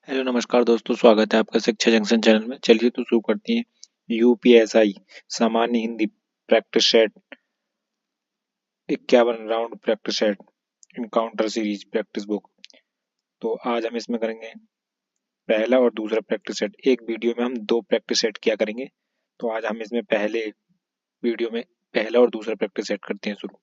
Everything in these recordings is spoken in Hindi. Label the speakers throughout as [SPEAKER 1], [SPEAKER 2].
[SPEAKER 1] हेलो नमस्कार दोस्तों, स्वागत है आपका शिक्षा जंक्शन चैनल में। चलिए तो शुरू करते हैं। यूपीएसआई सामान्य Hindi practice set 51 round practice set encounter series practice book. तो आज हम इसमें करेंगे पहला और दूसरा प्रैक्टिस सेट। एक वीडियो में हम दो प्रैक्टिस सेट किया करेंगे। तो आज हम इसमें पहले वीडियो में पहला और दूसरा प्रैक्टिस सेट करते हैं शुरू।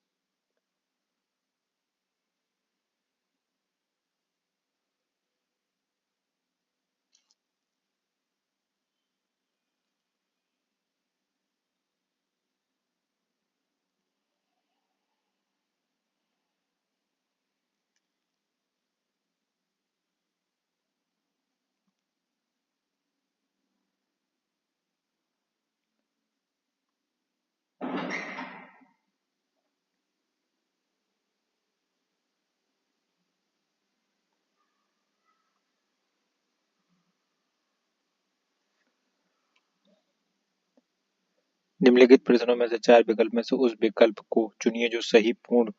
[SPEAKER 1] निम्नलिखित प्रश्नों में से चार विकल्प में से उस विकल्प को चुनिए जो सही पूर्ण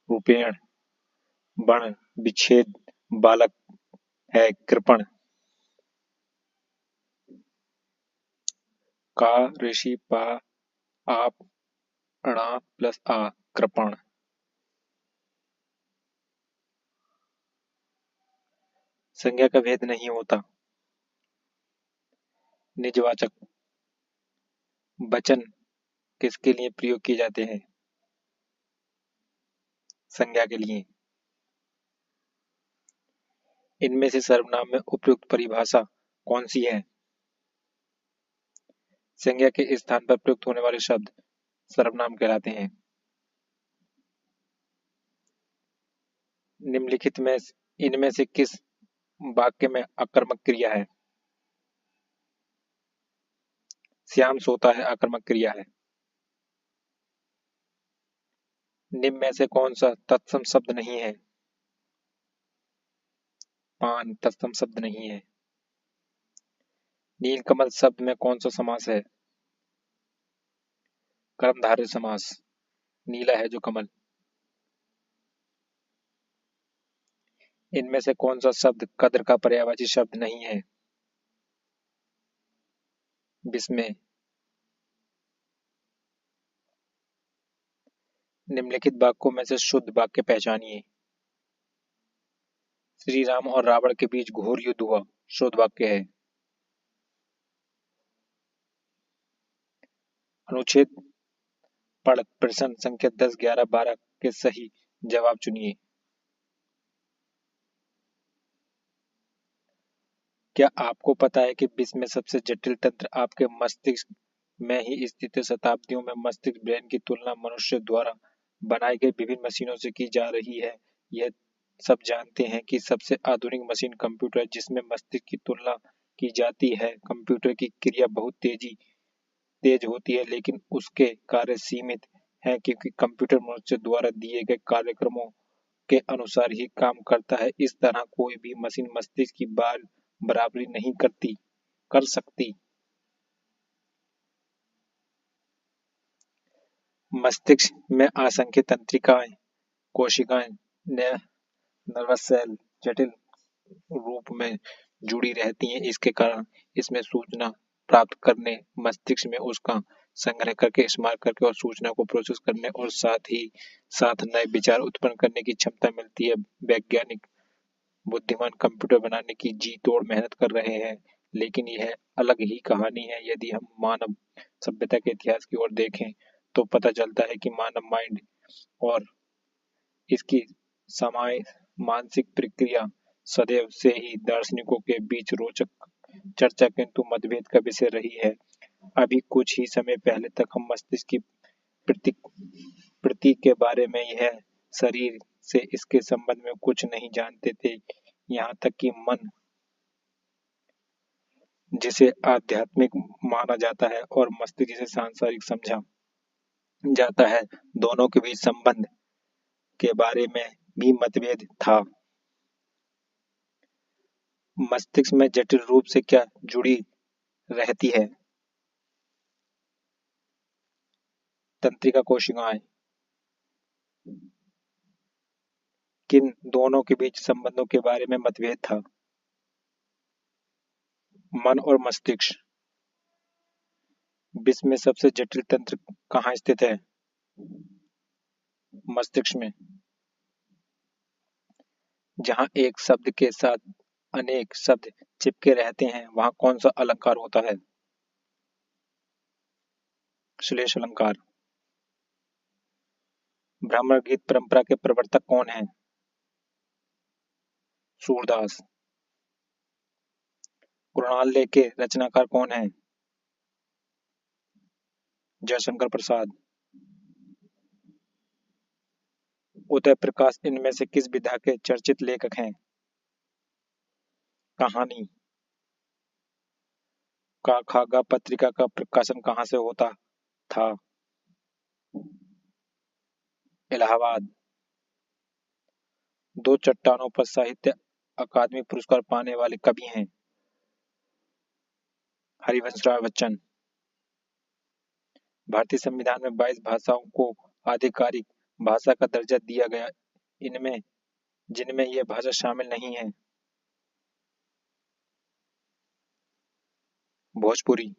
[SPEAKER 1] रूपेण वर्ण विच्छेद बालक है। कृपण का ऋषि पा आप णा प्लस आ कृपण। संज्ञा का भेद नहीं होता। निजवाचक वचन किसके लिए प्रयोग किए जाते हैं? संज्ञा के लिए। इनमें से सर्वनाम में उपयुक्त परिभाषा कौन सी है? संज्ञा के स्थान पर प्रयुक्त होने वाले शब्द सर्वनाम कहलाते हैं। निम्नलिखित में इनमें से किस वाक्य में आकर्मक क्रिया है? श्याम सोता है आकर्मक क्रिया है। निम्न में से कौन सा तत्सम शब्द नहीं है? पान तत्सम शब्द नहीं है। नीलकमल शब्द में कौन सा समास है? कर्मधारय समास। नीला है जो कमल। इनमें से कौन सा शब्द कद्र का पर्यायवाची शब्द नहीं है? विस्मय। निम्नलिखित वाक्यों में से शुद्ध वाक्य पहचानिए। श्री राम और रावण के बीच घोर युद्ध हुआ, शुद्ध वाक्य है। अनुच्छेद पढ़ प्रश्न संख्या 10, 11, 12 के सही जवाब चुनिए। क्या आपको पता है कि विश्व में सबसे जटिल तंत्र आपके मस्तिष्क में ही स्थित है? शताब्दियों में मस्तिष्क ब्रेन की तुलना मनुष्य द्वारा बनाई गई विभिन्न मशीनों से की जा रही है। यह सब जानते हैं कि सबसे आधुनिक मशीन कंप्यूटर है जिसमें मस्तिष्क की तुलना की जाती है। कंप्यूटर की क्रिया बहुत तेज होती है, लेकिन उसके कार्य सीमित हैं क्योंकि कंप्यूटर मनुष्य द्वारा दिए गए कार्यक्रमों के अनुसार ही काम करता है। इस तरह कोई भी मशीन मस्तिष्क की बराबरी नहीं कर सकती। मस्तिष्क में असंख्य तंत्रिकाएं, कोशिकाएं, नर्वस सेल जटिल रूप में जुड़ी रहती हैं। इसके कारण इसमें सूचना प्राप्त करने, मस्तिष्क में उसका संग्रह करके, इस्तेमाल करके और सूचना को प्रोसेस करने और साथ ही साथ नए विचार उत्पन्न करने की क्षमता मिलती है। वैज्ञानिक बुद्धिमान कंप्यूटर बनाने की जी तोड़ मेहनत कर रहे हैं, लेकिन यह अलग ही कहानी है। यदि हम मानव सभ्यता के इतिहास की ओर देखें तो पता चलता है कि मानव माइंड और इसकी समय मानसिक प्रक्रिया सदैव से ही दार्शनिकों के बीच रोचक चर्चा किंतु मतभेद का विषय रही है। अभी कुछ ही समय पहले तक हम मस्तिष्क की प्रतीक के बारे में, यह शरीर से इसके संबंध में कुछ नहीं जानते थे। यहाँ तक कि मन, जिसे आध्यात्मिक माना जाता है, और मस्तिष्क जिसे सांसारिक समझा जाता है, दोनों के बीच संबंध के बारे में भी मतभेद था। मस्तिष्क में जटिल रूप से क्या जुड़ी रहती है? तंत्रिका कोशिकाएं। किन दोनों के बीच संबंधों के बारे में मतभेद था? मन और मस्तिष्क। विश्व में सबसे जटिल तंत्र कहाँ स्थित है? मस्तिष्क में। जहाँ एक शब्द के साथ अनेक शब्द चिपके रहते हैं वहाँ कौन सा अलंकार होता है? श्लेष अलंकार। भ्रमर गीत परंपरा के प्रवर्तक कौन हैं? सूरदास। कृणाल के रचनाकार कौन हैं? जयशंकर प्रसाद। उदय प्रकाश इनमें से किस विधा के चर्चित लेखक हैं? कहानी। का खागा पत्रिका का प्रकाशन कहाँ से होता था? इलाहाबाद। दो चट्टानों पर साहित्य अकादमी पुरस्कार पाने वाले कवि हैं? हरिवंश राय बच्चन। भारतीय संविधान में 22 भाषाओं को आधिकारिक भाषा का दर्जा दिया गया, इनमें जिनमें ये भाषा शामिल नहीं है? भोजपुरी।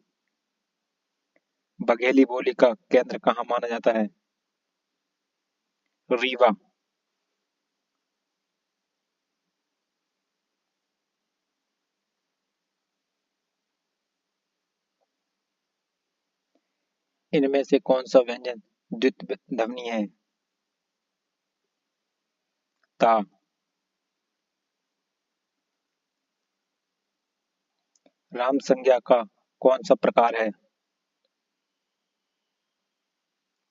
[SPEAKER 1] बघेली बोली का केंद्र कहाँ माना जाता है? रीवा। इनमें से कौन सा व्यंजन द्वित्व ध्वनि है? ता। राम संज्ञा का कौन सा प्रकार है?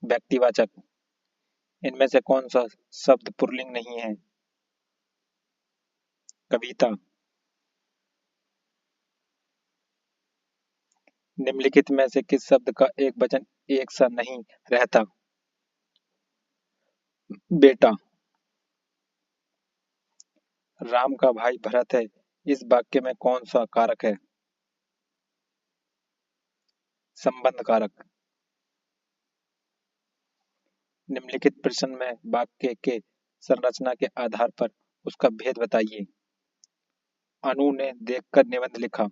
[SPEAKER 1] व्यक्तिवाचक। इनमें से कौन सा शब्द पुल्लिंग नहीं है? कविता। निम्नलिखित में से किस शब्द का एक वचन एक सा नहीं रहता? बेटा। राम का भाई भरत है, इस वाक्य में कौन सा कारक है? संबंध कारक। निम्नलिखित प्रश्न में वाक्य के संरचना के आधार पर उसका भेद बताइए। अनु ने देखकर निबंध लिखा।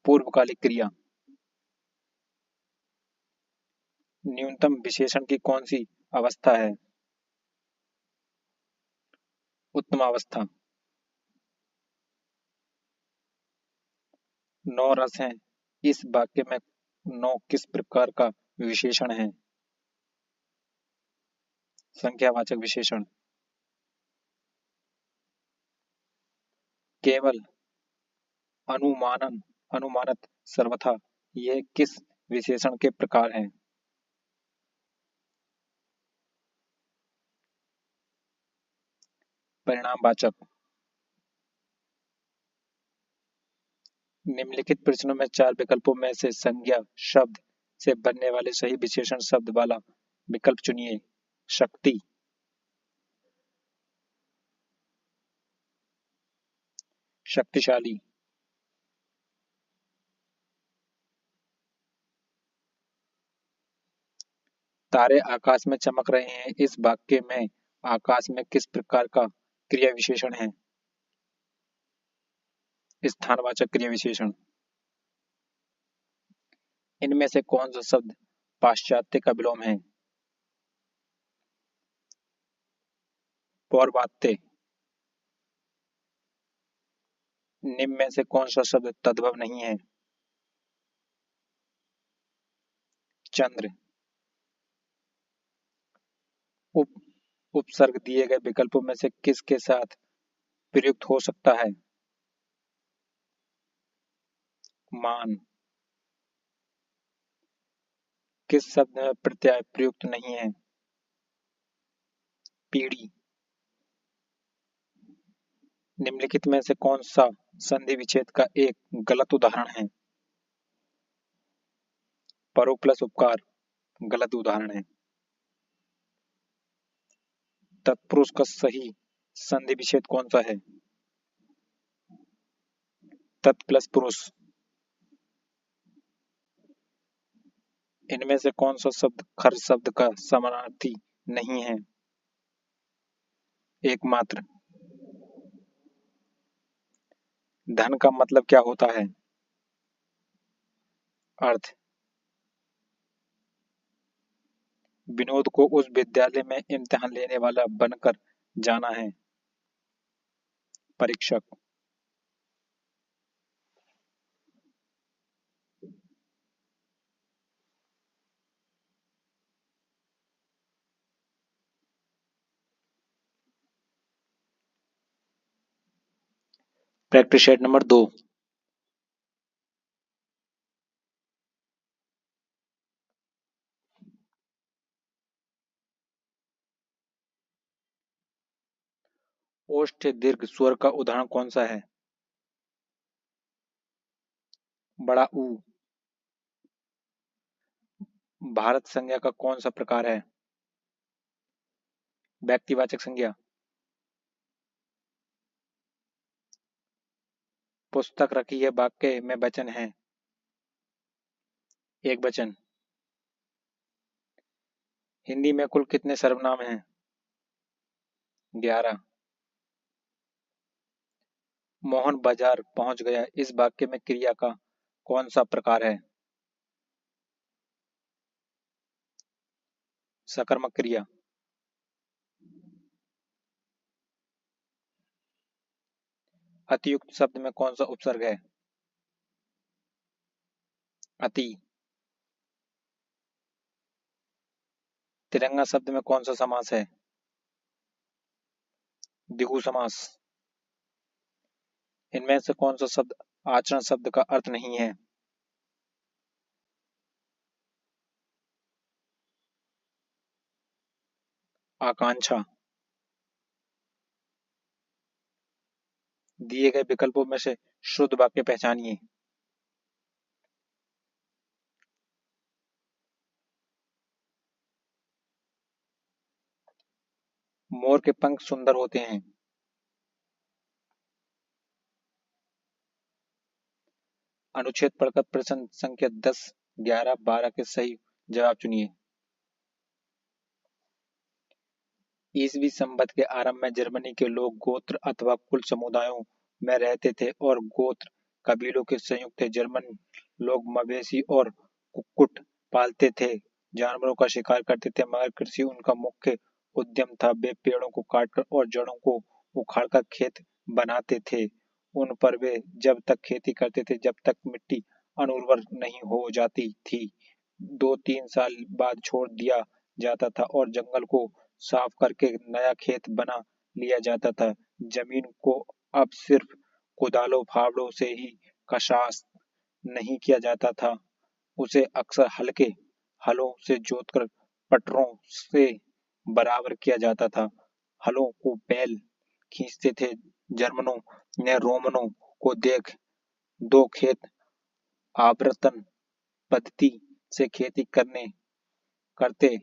[SPEAKER 1] पूर्वकालिक क्रिया। न्यूनतम विशेषण की कौन सी अवस्था है? उत्तम अवस्था। 9 रस हैं, इस वाक्य में 9 किस प्रकार का विशेषण है? संख्यावाचक विशेषण। केवल, अनुमानन, अनुमानत, सर्वथा, ये किस विशेषण के प्रकार हैं? परिणामवाचक। निम्नलिखित प्रश्नों में 4 विकल्पों में से संज्ञा शब्द से बनने वाले सही विशेषण शब्द वाला विकल्प चुनिए। शक्ति। शक्तिशाली। तारे आकाश में चमक रहे हैं, इस वाक्य में आकाश में किस प्रकार का क्रिया विशेषण है? स्थानवाचक क्रिया विशेषण। इनमें से कौन सा शब्द पाश्चात्य का विलोम है? पौर्वात्य। निम्न में से कौन सा शब्द तद्भव नहीं है? चंद्र। उप उपसर्ग दिए गए विकल्पों में से किसके साथ प्रयुक्त हो सकता है? मान। किस शब्द में प्रत्यय प्रयुक्त नहीं है? पीढ़ी। निम्नलिखित में से कौन सा संधि विच्छेद का एक गलत उदाहरण है? परो प्लस उपकार गलत उदाहरण है। तत्पुरुष का सही संधि विच्छेद कौन सा है? तत् प्लस पुरुष। इनमें से कौन सा शब्द खर शब्द का समानार्थी नहीं है? एकमात्र। धन का मतलब क्या होता है? अर्थ। विनोद को उस विद्यालय में इम्तिहान लेने वाला बनकर जाना है। परीक्षक। Practice set number 2। ओष्ठ दीर्घ स्वर का उदाहरण कौन सा है? बड़ा ऊ। भारत संज्ञा का कौन सा प्रकार है? व्यक्तिवाचक संज्ञा। पुस्तक रखी है वाक्य में वचन है। एक वचन। हिंदी में कुल कितने सर्वनाम हैं? 11। मोहन बाजार पहुंच गया इस वाक्य में क्रिया का कौन सा प्रकार है? सकर्मक क्रिया। अतियुक्त शब्द में कौन सा उपसर्ग है? अति। तिरंगा शब्द में कौन सा समास है? द्विगु समास। इनमें से कौन सा शब्द आचरण शब्द का अर्थ नहीं है? आकांक्षा। दिए गए विकल्पों में से शुद्ध वाक्य पहचानिए। मोर के पंख सुंदर होते हैं। अनुच्छेद पढ़कर प्रश्न संख्या 10, 11, 12 के सही जवाब चुनिए। ईसवी संवत के आरंभ में जर्मनी के लोग गोत्र अथवा कुल समुदायों में रहते थे और गोत्र कबीलों के संयुक्त थे। जर्मन लोग मवेशी और कुक्कुट पालते थे, जानवरों का शिकार करते थे, मगर कृषि उनका मुख्य उद्यम था। वे पेड़ों को काटकर और जड़ों को उखाड़कर खेत बनाते थे। उन पर वे जब तक खेती करते थे जब तक मिट्टी अनुर्वर नहीं हो जाती थी। 2-3 साल बाद छोड़ दिया जाता था और जंगल को साफ करके नया खेत बना लिया जाता था। जमीन को अब सिर्फ कुदालों फावड़ों से ही कशास नहीं किया जाता था, उसे अक्सर हल्के हलों से जोतकर पटरों से बराबर किया जाता था। हलों को बैल खींचते थे। जर्मनों ने रोमनों को देख दो खेत आवर्तन पद्धति से खेती करते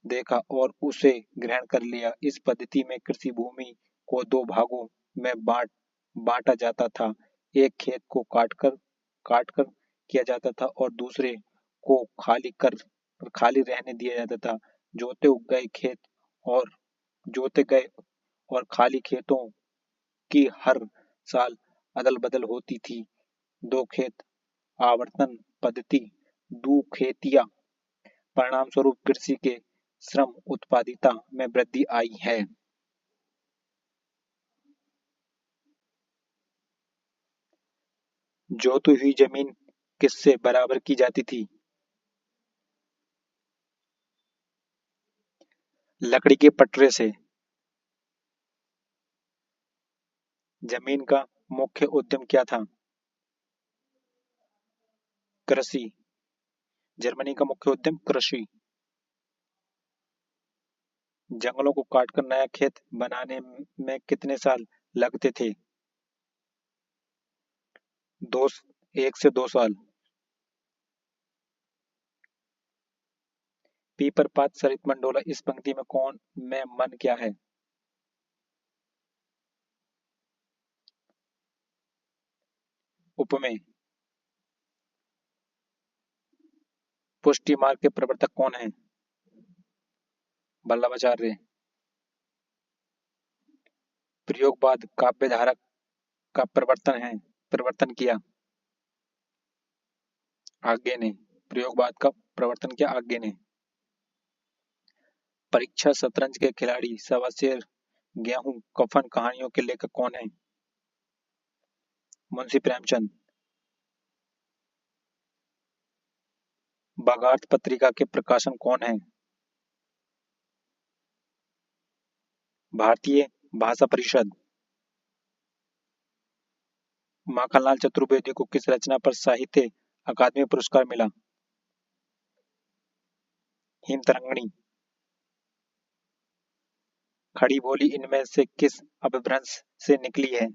[SPEAKER 1] देखा और उसे ग्रहण कर लिया। इस पद्धति में कृषि भूमि को दो भागों में बांटा जाता था। एक खेत को काटकर किया जाता था और दूसरे को खाली रहने दिया जाता था। और जोते गए और खाली खेतों की हर साल अदल बदल होती थी। दो खेत आवर्तन पद्धति दुखेतिया परिणाम स्वरूप कृषि के श्रम उत्पादकता में वृद्धि आई है। जोती हुई जमीन किससे बराबर की जाती थी? लकड़ी के पटरे से। जमीन का मुख्य उद्यम क्या था? कृषि। जर्मनी का मुख्य उद्यम कृषि। जंगलों को काटकर नया खेत बनाने में कितने साल लगते थे? 1 से 2 साल। पीपर पात सरित मंडोला इस पंक्ति में कौन में मन क्या है? उपमेय। पुष्टि मार्ग के प्रवर्तक कौन है? वल्लभाचार्य। प्रयोगवाद काव्य धारक का परिवर्तन किया आज्ञे ने। प्रयोगवाद का प्रवर्तन किया आज्ञे ने। परीक्षा शतरंज के खिलाड़ी, सवाशेर, गेहूं, कफन कहानियों के लेखक कौन है? मुंशी प्रेमचंद। बागार्थ पत्रिका के प्रकाशक कौन है? भारतीय भाषा परिषद। माखनलाल चतुर्वेदी को किस रचना पर साहित्य अकादमी पुरस्कार मिला? हिमतरंगिणी। खड़ी बोली इनमें से किस अपभ्रंश से निकली है?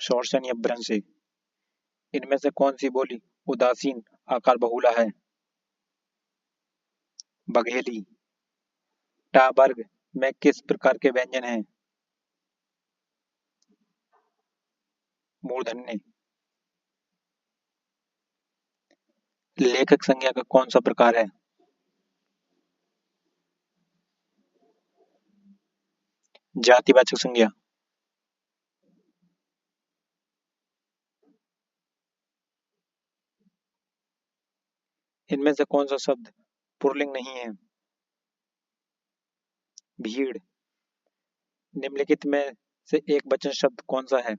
[SPEAKER 1] शौर्सनी अपभ्रंश से। इनमें से कौन सी बोली उदासीन आकार बहुला है? बघेली। टा वर्ग में किस प्रकार के व्यंजन हैं? मूर्धन्य। लेखक संज्ञा का कौन सा प्रकार है? जातिवाचक संज्ञा। इनमें से कौन सा शब्द पुल्लिंग नहीं है? भीड़। निम्नलिखित में से एक वचन शब्द कौन सा है?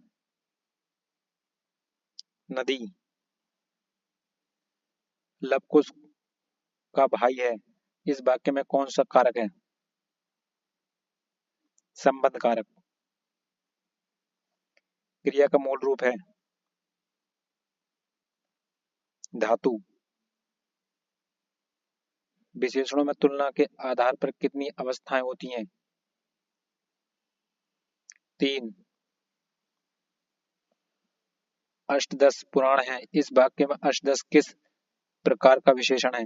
[SPEAKER 1] नदी। लव कुश का भाई है, इस वाक्य में कौन सा कारक है? संबंध कारक। क्रिया का मूल रूप है धातु। विशेषणों में तुलना के आधार पर कितनी अवस्थाएं होती हैं? 3। अष्टदश पुराण है, इस वाक्य में अष्टदश किस प्रकार का विशेषण है?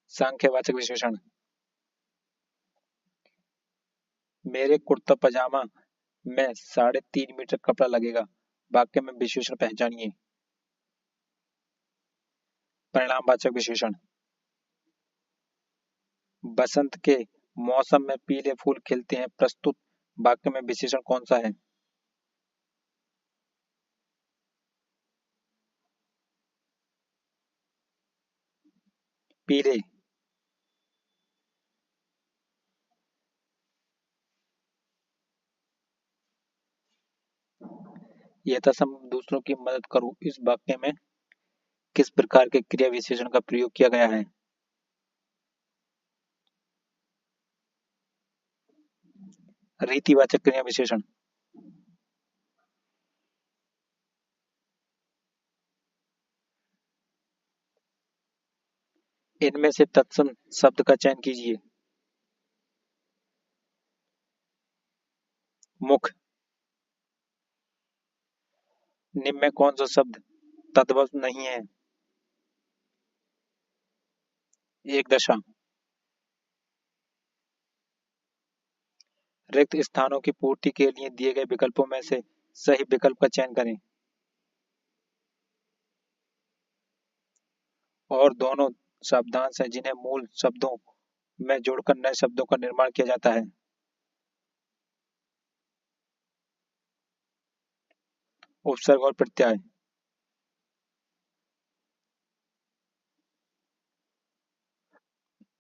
[SPEAKER 1] सांख्यवाचक विशेषण। मेरे कुर्ता पजामा में 3.5 मीटर कपड़ा लगेगा, वाक्य में विशेषण पहचानिए। परिणामवाचक विशेषण। बसंत के मौसम में पीले फूल खिलते हैं, प्रस्तुत वाक्य में विशेषण कौन सा है? पीले। यथासंभव दूसरों की मदद करो, इस वाक्य में किस प्रकार के क्रिया विशेषण का प्रयोग किया गया है? रीतिवाचक क्रिया विशेषण। इनमें से तत्सम शब्द का चयन कीजिए। मुख। निम्न में कौन सा शब्द तद्भव नहीं है? एक दशा। रिक्त स्थानों की पूर्ति के लिए दिए गए विकल्पों में से सही विकल्प का चयन करें। और दोनों शब्दांश हैं जिन्हें मूल शब्दों में जोड़कर नए शब्दों का निर्माण किया जाता है। उपसर्ग और प्रत्यय।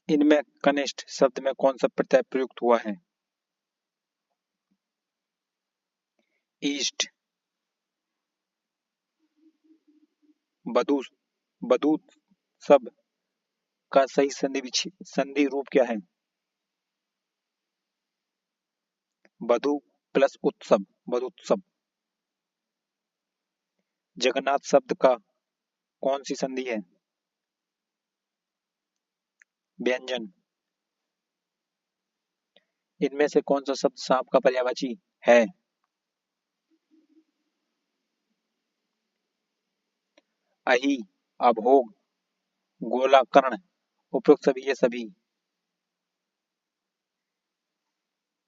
[SPEAKER 1] इनमें कनिष्ठ शब्द में कौन सा प्रत्यय प्रयुक्त हुआ है? ईस्ट। बधू। बधू शब्द का सही संधि रूप क्या है? बधू प्लस उत्सव, बधुत्सव। जगन्नाथ शब्द का कौन सी संधि है? व्यंजन। इनमें से कौन सा शब्द सांप का पर्यायवाची है? अहि, अभोग, गोला, कर्ण। उपयुक्त सभी ये सभी।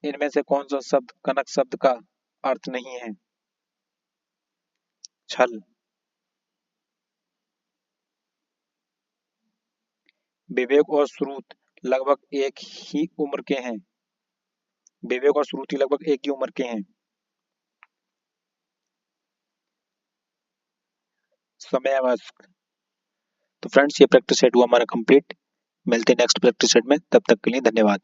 [SPEAKER 1] इनमें से कौन सा शब्द कनक शब्द का अर्थ नहीं है? छल। विवेक और श्रुत लगभग एक ही उम्र के हैं, विवेक और श्रुति लगभग एक ही उम्र के हैं। समय अवश्य। तो फ्रेंड्स, ये प्रैक्टिस सेट हुआ हमारा कंप्लीट। मिलते हैं नेक्स्ट प्रैक्टिस सेट में, तब तक के लिए धन्यवाद।